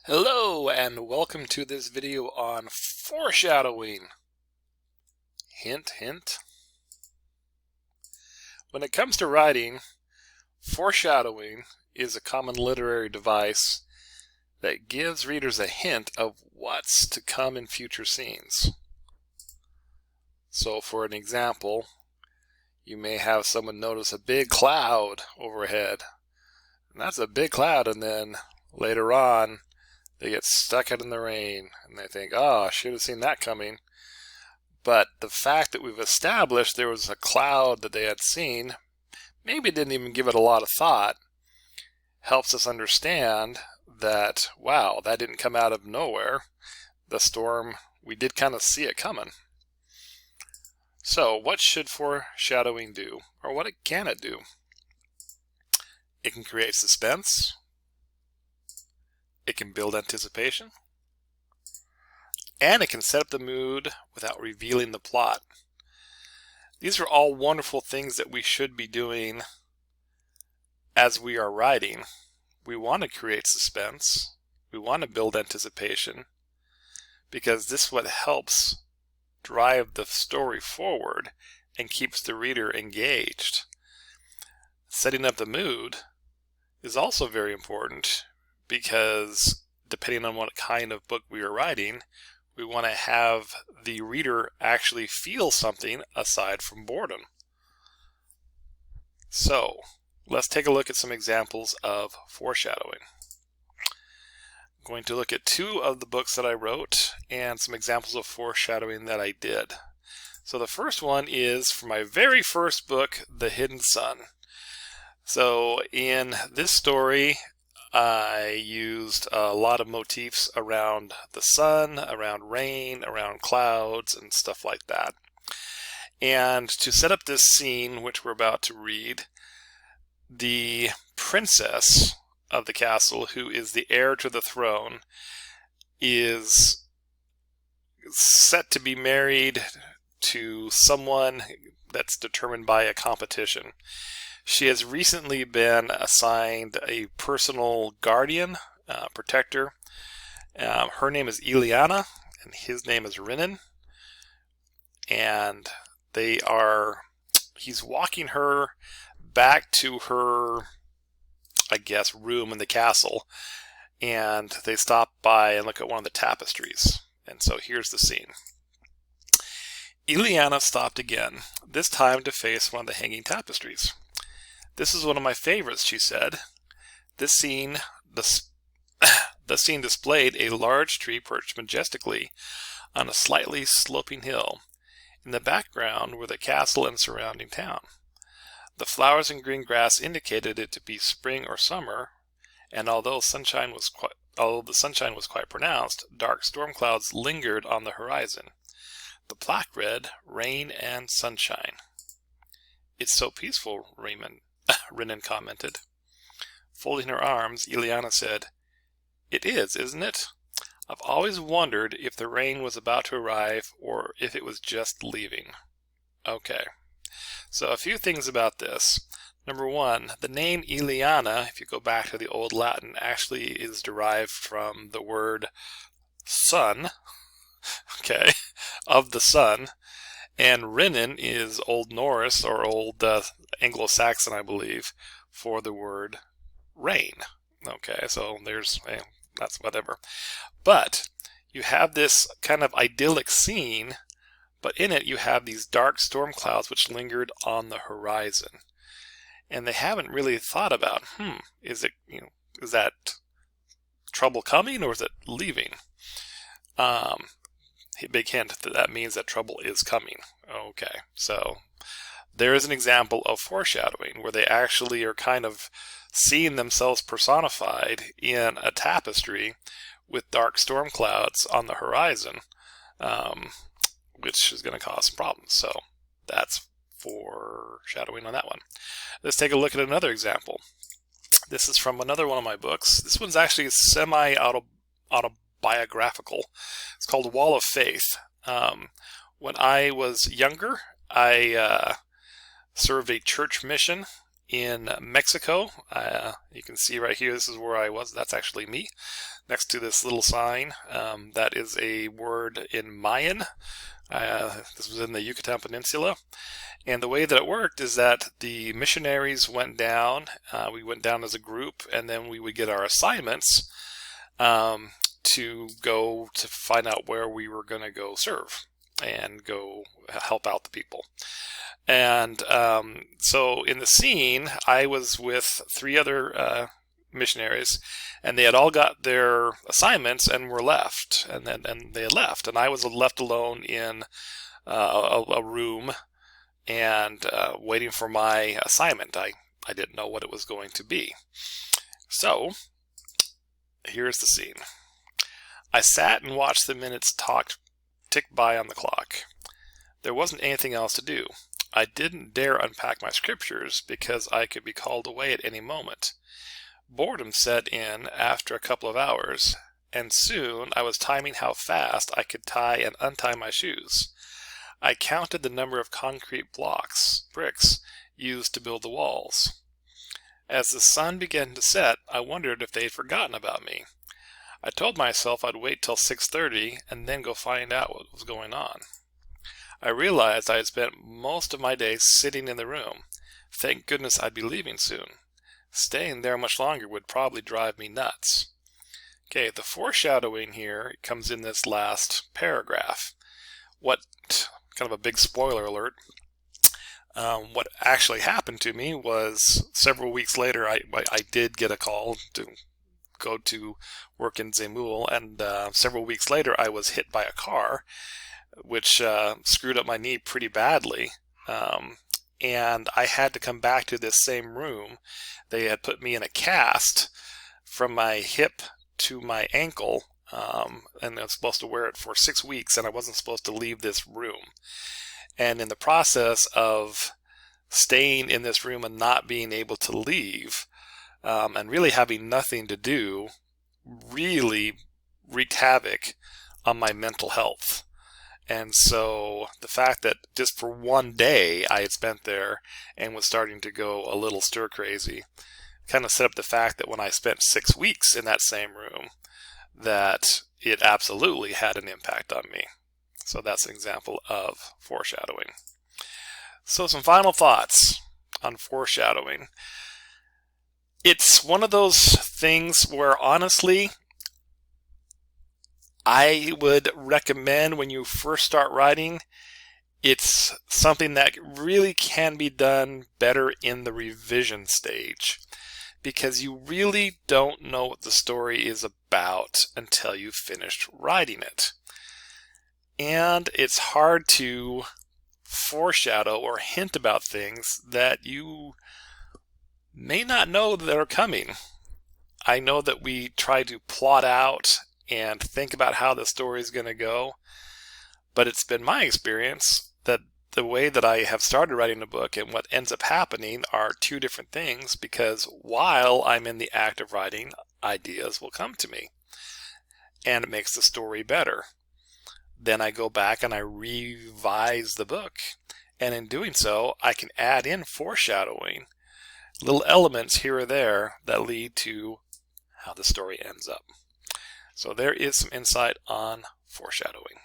Hello and welcome to this video on foreshadowing. Hint, hint. When it comes to writing, foreshadowing is a common literary device that gives readers a hint of what's to come in future scenes. So for an example, you may have someone notice a big cloud overhead. And that's a big cloud, and then later on they get stuck out in the rain and they think, oh, I should have seen that coming. But the fact that we've established there was a cloud that they had seen, maybe didn't even give it a lot of thought, helps us understand that, wow, that didn't come out of nowhere. The storm, we did kind of see it coming. So what should foreshadowing do? Or what can it do? It can create suspense. It can build anticipation, and it can set up the mood without revealing the plot. These are all wonderful things that we should be doing as we are writing. We want to create suspense. We want to build anticipation, because this is what helps drive the story forward and keeps the reader engaged. Setting up the mood is also very important, because depending on what kind of book we are writing, we want to have the reader actually feel something aside from boredom. So let's take a look at some examples of foreshadowing. I'm going to look at two of the books that I wrote and some examples of foreshadowing that I did. So the first one is from my very first book, The Hidden Sun. So in this story, I used a lot of motifs around the sun, around rain, around clouds, and stuff like that. And to set up this scene, which we're about to read, the princess of the castle, who is the heir to the throne, is set to be married to someone that's determined by a competition. She has recently been assigned a personal guardian, protector. Her name is Ileana, and his name is Renan. And he's walking her back to her, I guess, room in the castle. And they stop by and look at one of the tapestries. And so here's the scene. Ileana stopped again, this time to face one of the hanging tapestries. "This is one of my favorites," she said. The scene displayed a large tree perched majestically on a slightly sloping hill. In the background were the castle and surrounding town. The flowers and green grass indicated it to be spring or summer, and although the sunshine was quite pronounced, dark storm clouds lingered on the horizon. The plaque read, "Rain and Sunshine." "It's so peaceful," Renan commented. Folding her arms, Ileana said, "It is, isn't it? I've always wondered if the rain was about to arrive or if it was just leaving." Okay, so a few things about this. Number one, the name Ileana, if you go back to the Old Latin, actually is derived from the word sun, okay, of the sun. And Renan is Old Norse, or Old Anglo-Saxon, I believe, for the word rain. Okay, so that's whatever. But you have this kind of idyllic scene, but in it you have these dark storm clouds which lingered on the horizon. And they haven't really thought about, is that trouble coming or is it leaving? Big hint that means that trouble is coming. Okay, so there is an example of foreshadowing where they actually are kind of seeing themselves personified in a tapestry with dark storm clouds on the horizon, which is going to cause some problems. So that's foreshadowing on that one. Let's take a look at another example. This is from another one of my books. This one's actually semi-autobiographical. It's called Wall of Faith. When I was younger, I served a church mission in Mexico. You can see right here, this is where I was. That's actually me next to this little sign. That is a word in Mayan. This was in the Yucatan Peninsula. And the way that it worked is that the missionaries went down. We went down as a group, and then we would get our assignments to go to find out where we were going to go serve and go help out the people. And so in the scene, I was with 3 other missionaries, and they had all got their assignments and were left, and they had left, and I was left alone in a room and waiting for my assignment. I didn't know what it was going to be. So here's the scene. I sat and watched the minutes tick by on the clock. There wasn't anything else to do. I didn't dare unpack my scriptures because I could be called away at any moment. Boredom set in after a couple of hours, and soon I was timing how fast I could tie and untie my shoes. I counted the number of concrete bricks used to build the walls. As the sun began to set, I wondered if they had forgotten about me. I told myself I'd wait till 6:30 and then go find out what was going on. I realized I had spent most of my day sitting in the room. Thank goodness I'd be leaving soon. Staying there much longer would probably drive me nuts. Okay, the foreshadowing here comes in this last paragraph. Kind of a big spoiler alert. What actually happened to me was several weeks later, I did get a call to go to work in Zemul, and several weeks later I was hit by a car, which screwed up my knee pretty badly, and I had to come back to this same room. They had put me in a cast from my hip to my ankle, and I was supposed to wear it for 6 weeks, and I wasn't supposed to leave this room. And in the process of staying in this room and not being able to leave, and really having nothing to do, really wreaked havoc on my mental health. And so the fact that just for one day I had spent there and was starting to go a little stir crazy kind of set up the fact that when I spent 6 weeks in that same room, that it absolutely had an impact on me. So that's an example of foreshadowing. So some final thoughts on foreshadowing. It's one of those things where honestly, I would recommend when you first start writing, it's something that really can be done better in the revision stage, because you really don't know what the story is about until you've finished writing it. And it's hard to foreshadow or hint about things that you may not know that are coming. I know that we try to plot out and think about how the story is going to go, but it's been my experience that the way that I have started writing a book and what ends up happening are 2 different things, because while I'm in the act of writing, ideas will come to me and it makes the story better. Then I go back and I revise the book, and in doing so I can add in foreshadowing, little elements here or there that lead to how the story ends up. So there is some insight on foreshadowing.